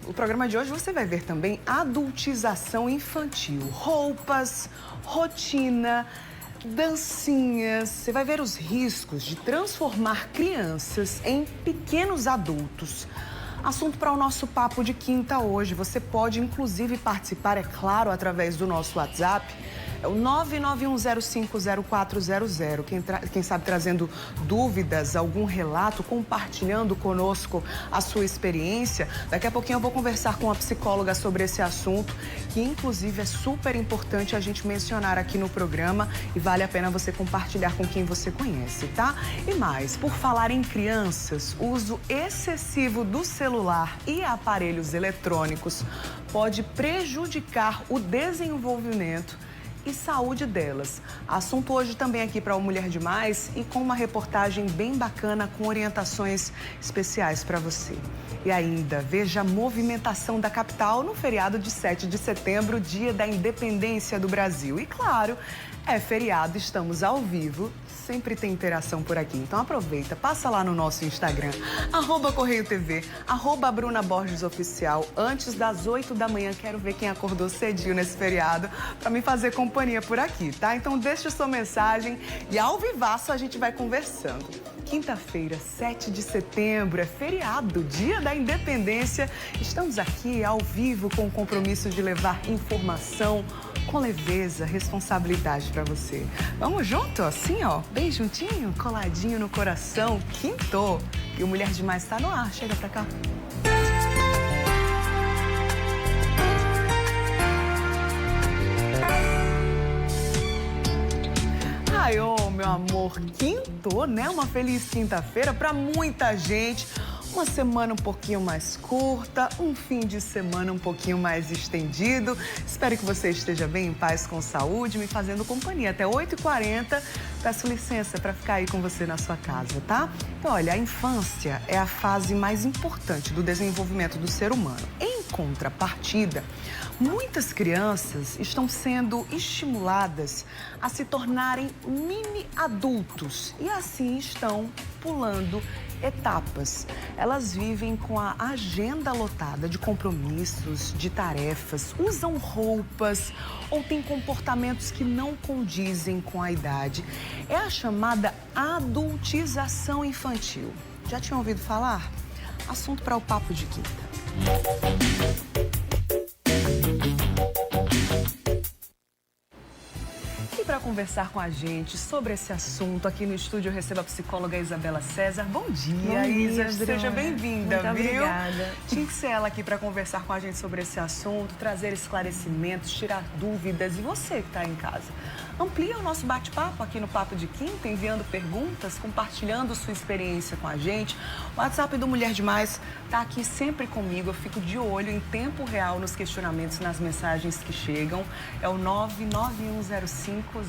o programa de hoje você vai ver também adultização infantil. Roupas, rotina, dancinhas. Você vai ver os riscos de transformar crianças em pequenos adultos. Assunto para o nosso papo de quinta hoje. Você pode, inclusive, participar, é claro, através do nosso WhatsApp. É o 991050400. Quem sabe trazendo dúvidas, algum relato, compartilhando conosco a sua experiência. Daqui a pouquinho eu vou conversar com a psicóloga sobre esse assunto, que inclusive é super importante a gente mencionar aqui no programa e vale a pena você compartilhar com quem você conhece, tá? E mais, por falar em crianças, o uso excessivo do celular e aparelhos eletrônicos pode prejudicar o desenvolvimento e saúde delas. Assunto hoje também aqui para o Mulher Demais e com uma reportagem bem bacana com orientações especiais para você. E ainda, veja a movimentação da capital no feriado de 7 de setembro, dia da independência do Brasil. E claro, é feriado, estamos ao vivo, sempre tem interação por aqui. Então aproveita, passa lá no nosso Instagram, @CorreioTV, @BrunaBorgesOficial. Antes das 8 da manhã, quero ver quem acordou cedinho nesse feriado para me fazer companhia por aqui, tá? Então deixa sua mensagem e ao vivaço a gente vai conversando. Quinta-feira, 7 de setembro, é feriado, dia da independência. Estamos aqui ao vivo com o compromisso de levar informação com leveza, responsabilidade para você. Vamos junto, assim, ó, bem juntinho, coladinho no coração. Quinto. E o Mulher Demais está no ar. Chega pra cá. Ai, ô, meu amor, quinto, né? Uma feliz quinta-feira para muita gente. Uma semana um pouquinho mais curta, um fim de semana um pouquinho mais estendido. Espero que você esteja bem, em paz, com saúde, me fazendo companhia. Até 8h40, peço licença para ficar aí com você na sua casa, tá? Então, olha, a infância é a fase mais importante do desenvolvimento do ser humano. Em contrapartida, muitas crianças estão sendo estimuladas a se tornarem mini adultos e assim estão pulando etapas. Elas vivem com a agenda lotada de compromissos, de tarefas, usam roupas ou têm comportamentos que não condizem com a idade. É a chamada adultização infantil. Já tinham ouvido falar? Assunto para o papo de quinta. Para conversar com a gente sobre esse assunto, aqui no estúdio eu recebo a psicóloga Isabela César. Bom dia, Isa. Seja bem-vinda, viu? Obrigada. Tinha que ser ela aqui para conversar com a gente sobre esse assunto, trazer esclarecimentos, tirar dúvidas. E você que está em casa, amplia o nosso bate-papo aqui no Papo de Quinta, enviando perguntas, compartilhando sua experiência com a gente. O WhatsApp do Mulher Demais está aqui sempre comigo. Eu fico de olho em tempo real nos questionamentos, nas mensagens que chegam. É o 991050400.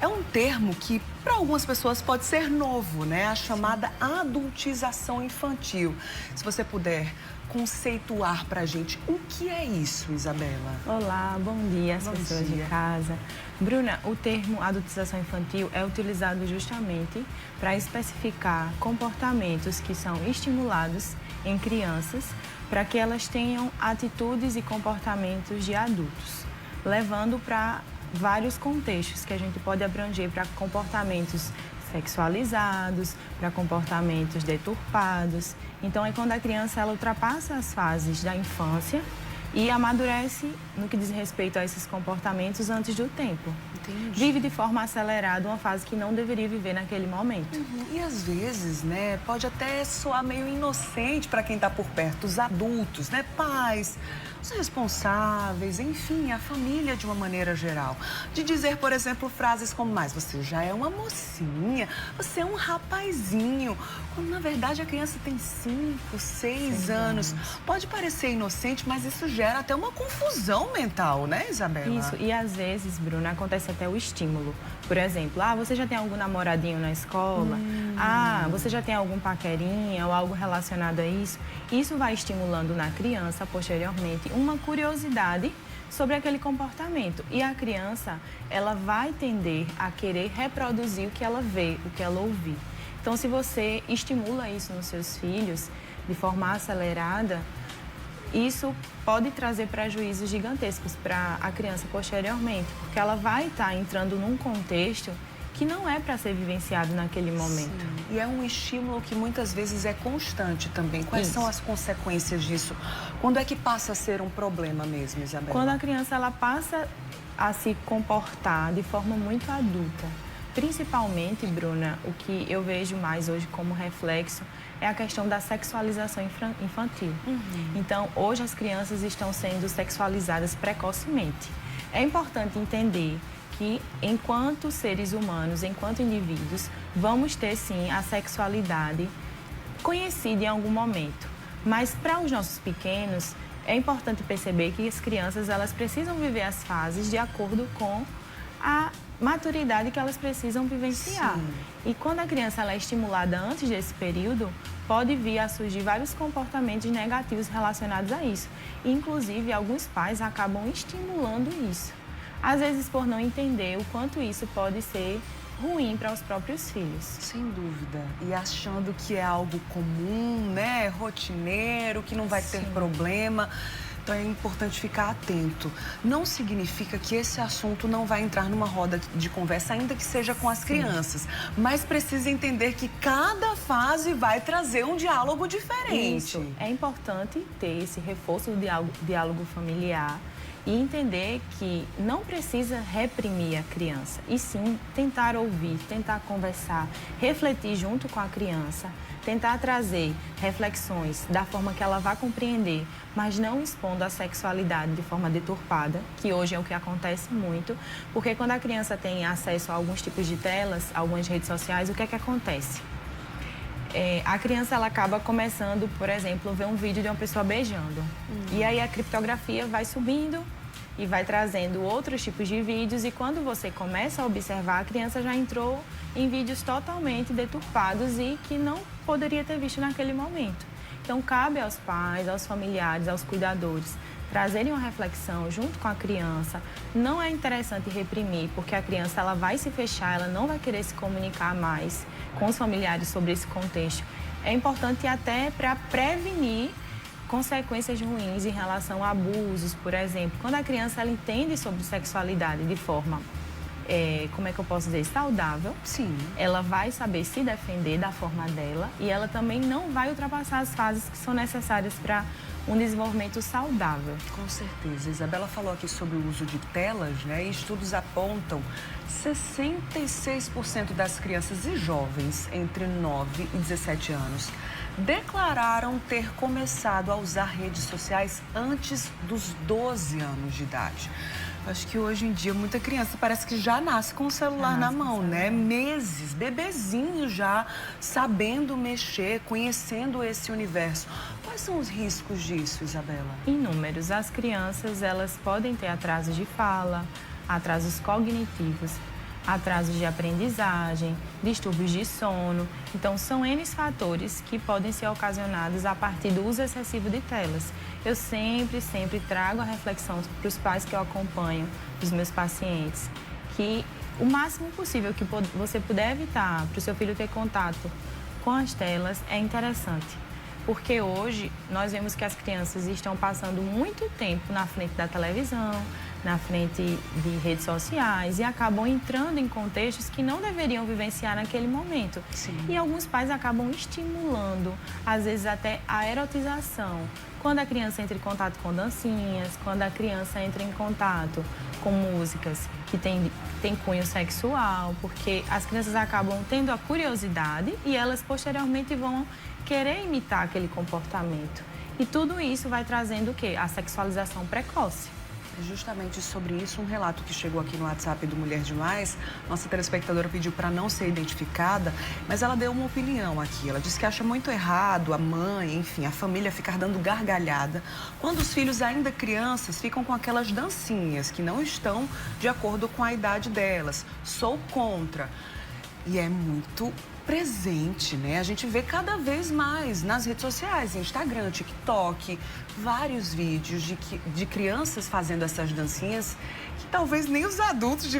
É um termo que, para algumas pessoas, pode ser novo, né? A chamada adultização infantil. Se você puder conceituar para a gente o que é isso, Isabela. Olá, bom dia às pessoas de casa. Bruna, o termo adultização infantil é utilizado justamente para especificar comportamentos que são estimulados em crianças para que elas tenham atitudes e comportamentos de adultos, levando para vários contextos que a gente pode abranger para comportamentos sexualizados, para comportamentos deturpados. Então, é quando a criança ela ultrapassa as fases da infância e amadurece no que diz respeito a esses comportamentos antes do tempo. Entendi. Vive de forma acelerada uma fase que não deveria viver naquele momento. E às vezes, né, pode até soar meio inocente para quem está por perto, os adultos, né, pais, os responsáveis, enfim, a família de uma maneira geral. De dizer, por exemplo, frases como, mas você já é uma mocinha, você é um rapazinho, quando na verdade a criança tem 5, 6 anos. Pode parecer inocente, mas isso gera até uma confusão mental, né, Isabela? Isso, e às vezes, Bruna, acontece até o estímulo. Por exemplo, você já tem algum namoradinho na escola? Você já tem algum paquerinha ou algo relacionado a isso? Isso vai estimulando na criança, posteriormente, uma curiosidade sobre aquele comportamento. E a criança, ela vai tender a querer reproduzir o que ela vê, o que ela ouvir. Então, se você estimula isso nos seus filhos, de forma acelerada, isso pode trazer prejuízos gigantescos para a criança posteriormente, porque ela vai estar entrando num contexto que não é para ser vivenciado naquele momento. Sim. E é um estímulo que muitas vezes é constante também. Quais são as consequências disso? Quando é que passa a ser um problema mesmo, Isabela? Quando a criança ela passa a se comportar de forma muito adulta. Principalmente, Bruna, o que eu vejo mais hoje como reflexo é a questão da sexualização infantil. Então, hoje as crianças estão sendo sexualizadas precocemente. É importante entender que, enquanto seres humanos, enquanto indivíduos, vamos ter, sim, a sexualidade conhecida em algum momento. Mas, para os nossos pequenos, é importante perceber que as crianças elas precisam viver as fases de acordo com a maturidade que elas precisam vivenciar. Sim. E quando a criança ela é estimulada antes desse período, pode vir a surgir vários comportamentos negativos relacionados a isso. Inclusive, alguns pais acabam estimulando isso. Às vezes, por não entender o quanto isso pode ser ruim para os próprios filhos. Sem dúvida. E achando que é algo comum, né? Rotineiro, que não vai ter problema. Então é importante ficar atento. Não significa que esse assunto não vai entrar numa roda de conversa, ainda que seja com as crianças. Mas precisa entender que cada fase vai trazer um diálogo diferente. Isso. É importante ter esse reforço do diálogo familiar e entender que não precisa reprimir a criança, e sim tentar ouvir, tentar conversar, refletir junto com a criança, tentar trazer reflexões da forma que ela vai compreender, mas não expondo a sexualidade de forma deturpada, que hoje é o que acontece muito, porque quando a criança tem acesso a alguns tipos de telas, algumas redes sociais, o que é que acontece? A criança ela acaba começando, por exemplo, a ver um vídeo de uma pessoa beijando. E aí a criptografia vai subindo e vai trazendo outros tipos de vídeos. E quando você começa a observar, a criança já entrou em vídeos totalmente deturpados e que não poderia ter visto naquele momento. Então, cabe aos pais, aos familiares, aos cuidadores, trazerem uma reflexão junto com a criança. Não é interessante reprimir, porque a criança ela vai se fechar, ela não vai querer se comunicar mais com os familiares sobre esse contexto. É importante até para prevenir consequências ruins em relação a abusos, por exemplo. Quando a criança ela entende sobre sexualidade de forma, como é que eu posso dizer, saudável, sim, ela vai saber se defender da forma dela e ela também não vai ultrapassar as fases que são necessárias para um desenvolvimento saudável. Com certeza. Isabela falou aqui sobre o uso de telas, né? E estudos apontam 66% das crianças e jovens entre 9 e 17 anos declararam ter começado a usar redes sociais antes dos 12 anos de idade. Acho que hoje em dia muita criança parece que já nasce com o celular na mão, né? Meses, bebezinhos já sabendo mexer, conhecendo esse universo. Quais são os riscos disso, Isabela? Inúmeros. As crianças, elas podem ter atrasos de fala, atrasos cognitivos, atrasos de aprendizagem, distúrbios de sono. Então, são N fatores que podem ser ocasionados a partir do uso excessivo de telas. Eu sempre trago a reflexão para os pais que eu acompanho, dos meus pacientes, que o máximo possível que você puder evitar para o seu filho ter contato com as telas é interessante. Porque hoje nós vemos que as crianças estão passando muito tempo na frente da televisão, na frente de redes sociais e acabam entrando em contextos que não deveriam vivenciar naquele momento. Sim. E alguns pais acabam estimulando, às vezes até a erotização. Quando a criança entra em contato com dancinhas, quando a criança entra em contato com músicas que tem cunho sexual, porque as crianças acabam tendo a curiosidade e elas posteriormente vão querer imitar aquele comportamento. E tudo isso vai trazendo o quê? A sexualização precoce. É justamente sobre isso um relato que chegou aqui no WhatsApp do Mulher Demais. Nossa telespectadora pediu para não ser identificada, mas ela deu uma opinião aqui. Ela disse que acha muito errado a mãe, enfim, a família ficar dando gargalhada quando os filhos ainda crianças ficam com aquelas dancinhas que não estão de acordo com a idade delas. Sou contra. E é muito presente, né? A gente vê cada vez mais nas redes sociais, Instagram, TikTok, vários vídeos de crianças fazendo essas dancinhas que talvez nem os adultos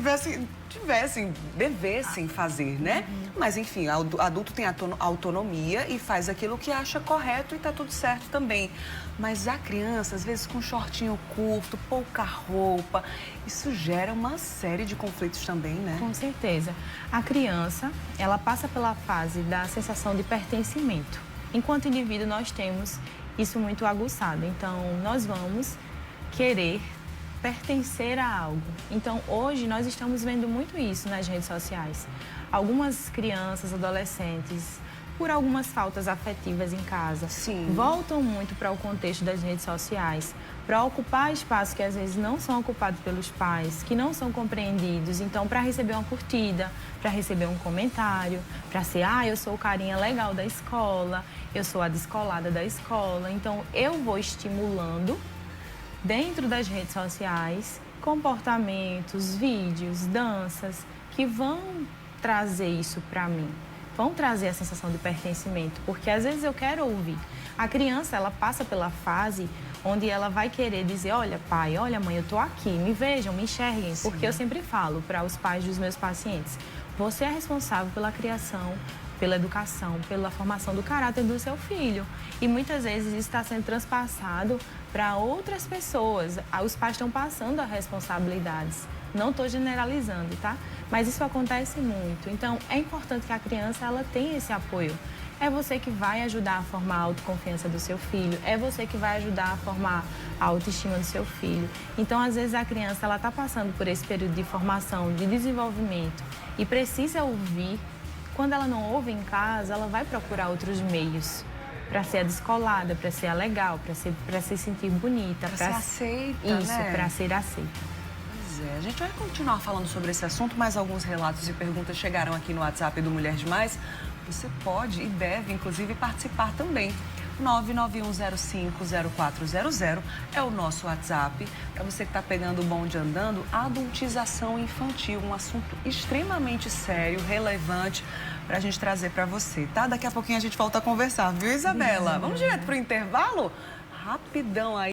devessem fazer, né? Mas, enfim, o adulto tem autonomia e faz aquilo que acha correto e tá tudo certo também. Mas a criança, às vezes, com um shortinho curto, pouca roupa, isso gera uma série de conflitos também, né? Com certeza. A criança, ela passa pela fase da sensação de pertencimento. Enquanto indivíduo, nós temos isso muito aguçado. Então, nós vamos querer pertencer a algo. Então, hoje, nós estamos vendo muito isso nas redes sociais. Algumas crianças, adolescentes, por algumas faltas afetivas em casa, voltam muito para o contexto das redes sociais, para ocupar espaços que às vezes não são ocupados pelos pais, que não são compreendidos. Então, para receber uma curtida, para receber um comentário, para ser, eu sou o carinha legal da escola, eu sou a descolada da escola. Então, eu vou estimulando dentro das redes sociais comportamentos, vídeos, danças que vão trazer isso para mim. Vão trazer a sensação de pertencimento, porque às vezes eu quero ouvir. A criança, ela passa pela fase onde ela vai querer dizer, olha pai, olha mãe, eu tô aqui, me vejam, me enxerguem. Sim. Porque eu sempre falo para os pais dos meus pacientes, você é responsável pela criação, pela educação, pela formação do caráter do seu filho. E muitas vezes isso está sendo transpassado para outras pessoas. Os pais estão passando as responsabilidades. Não estou generalizando, tá? Mas isso acontece muito. Então, é importante que a criança ela tenha esse apoio. É você que vai ajudar a formar a autoconfiança do seu filho. É você que vai ajudar a formar a autoestima do seu filho. Então, às vezes, a criança ela está passando por esse período de formação, de desenvolvimento e precisa ouvir. Quando ela não ouve em casa, ela vai procurar outros meios para ser a descolada, para ser a legal, para se sentir bonita. Para ser aceita, isso, né? Para ser aceita. A gente vai continuar falando sobre esse assunto, mas alguns relatos e perguntas chegaram aqui no WhatsApp do Mulher Demais. Você pode e deve, inclusive, participar também. 991050400 é o nosso WhatsApp. Para você que está pegando o bonde andando, a adultização infantil, um assunto extremamente sério, relevante, para a gente trazer para você, tá? Daqui a pouquinho a gente volta a conversar, viu, Isabela? Vamos direto para o intervalo? Rapidão aí.